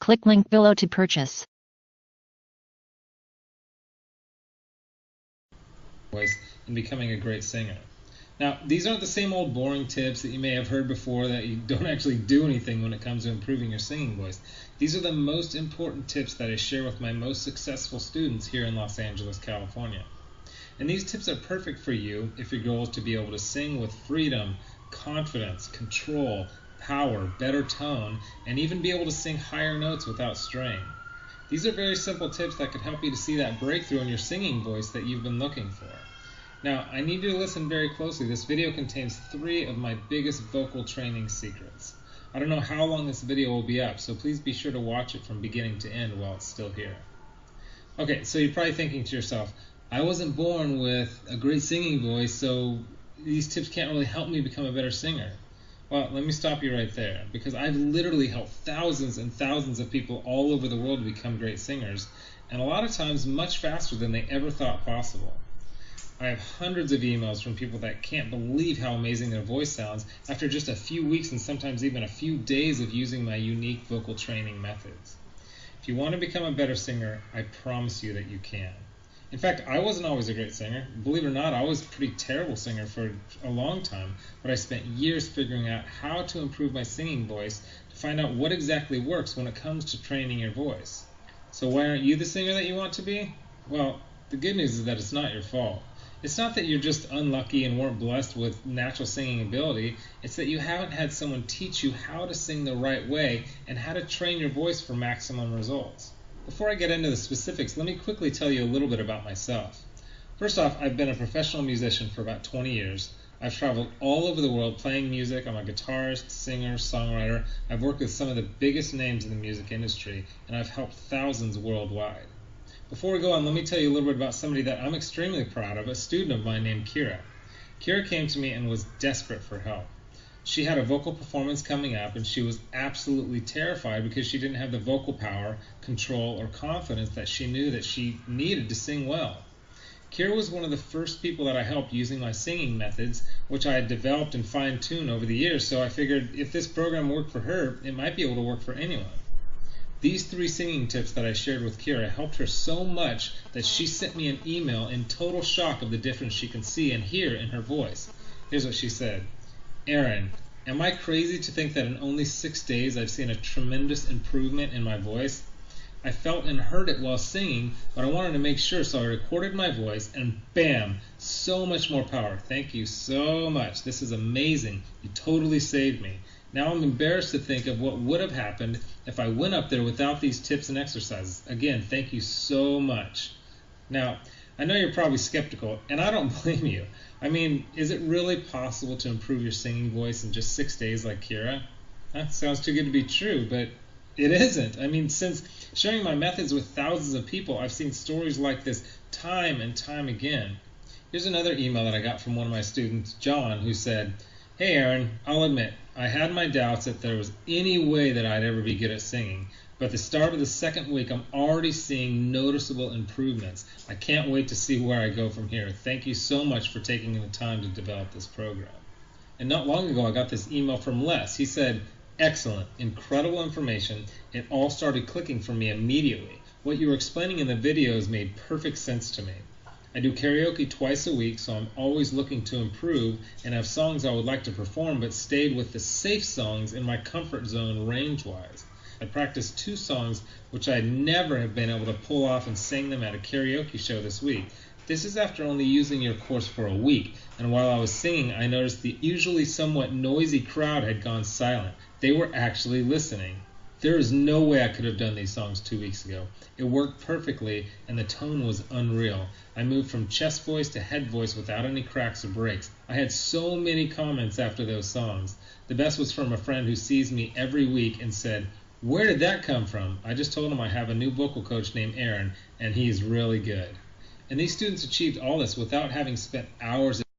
Click link below to purchase. Voice and becoming a great singer. Now, these aren't the same old boring tips that you may have heard before that you don't actually do anything when it comes to improving your singing voice. These are the most important tips that I share with my most successful students here in Los Angeles, California. And these tips are perfect for you if your goal is to be able to sing with freedom, confidence, control, power, better tone, and even be able to sing higher notes without strain. These are very simple tips that could help you to see that breakthrough in your singing voice that you've been looking for. Now, I need you to listen very closely. This video contains 3 of my biggest vocal training secrets. I don't know how long this video will be up, so please be sure to watch it from beginning to end while it's still here. Okay, so you're probably thinking to yourself, I wasn't born with a great singing voice, so these tips can't really help me become a better singer. Well, let me stop you right there, because I've literally helped thousands and thousands of people all over the world to become great singers, and a lot of times much faster than they ever thought possible. I have hundreds of emails from people that can't believe how amazing their voice sounds after just a few weeks and sometimes even a few days of using my unique vocal training methods. If you want to become a better singer, I promise you that you can. In fact, I wasn't always a great singer. Believe it or not, I was a pretty terrible singer for a long time, but I spent years figuring out how to improve my singing voice to find out what exactly works when it comes to training your voice. So why aren't you the singer that you want to be? Well, the good news is that it's not your fault. It's not that you're just unlucky and weren't blessed with natural singing ability. It's that you haven't had someone teach you how to sing the right way and how to train your voice for maximum results. Before I get into the specifics, let me quickly tell you a little bit about myself. First off, I've been a professional musician for about 20 years. I've traveled all over the world playing music. I'm a guitarist, singer, songwriter. I've worked with some of the biggest names in the music industry, and I've helped thousands worldwide. Before we go on, let me tell you a little bit about somebody that I'm extremely proud of, a student of mine named Kira. Kira came to me and was desperate for help. She had a vocal performance coming up, and she was absolutely terrified because she didn't have the vocal power, control, or confidence that she knew that she needed to sing well. Kira was one of the first people that I helped using my singing methods, which I had developed and fine-tuned over the years, so I figured if this program worked for her, it might be able to work for anyone. These 3 singing tips that I shared with Kira helped her so much that she sent me an email in total shock of the difference she can see and hear in her voice. Here's what she said. Aaron, am I crazy to think that in only 6 days I've seen a tremendous improvement in my voice? I felt and heard it while singing, but I wanted to make sure, so I recorded my voice, and bam, so much more power. Thank you so much. This is amazing. You totally saved me. Now I'm embarrassed to think of what would have happened if I went up there without these tips and exercises. Again, thank you so much. Now, I know you're probably skeptical, and I don't blame you. I mean, is it really possible to improve your singing voice in just 6 days like Kira? That sounds too good to be true, but it isn't. I mean, since sharing my methods with thousands of people, I've seen stories like this time and time again. Here's another email that I got from one of my students, John, who said, Hey Aaron, I'll admit, I had my doubts that there was any way that I'd ever be good at singing, but at the start of the 2nd week, I'm already seeing noticeable improvements. I can't wait to see where I go from here. Thank you so much for taking the time to develop this program. And not long ago, I got this email from Les. He said, Excellent, incredible information. It all started clicking for me immediately. What you were explaining in the videos made perfect sense to me. I do karaoke twice a week, so I'm always looking to improve and have songs I would like to perform, but stayed with the safe songs in my comfort zone range-wise. I practiced 2 songs which I'd never have been able to pull off and sing them at a karaoke show this week. This is after only using your course for a week, and while I was singing, I noticed the usually somewhat noisy crowd had gone silent. They were actually listening. There is no way I could have done these songs 2 weeks ago. It worked perfectly, and the tone was unreal. I moved from chest voice to head voice without any cracks or breaks. I had so many comments after those songs. The best was from a friend who sees me every week and said, Where did that come from? I just told him I have a new vocal coach named Aaron, and he's really good. And these students achieved all this without having spent hours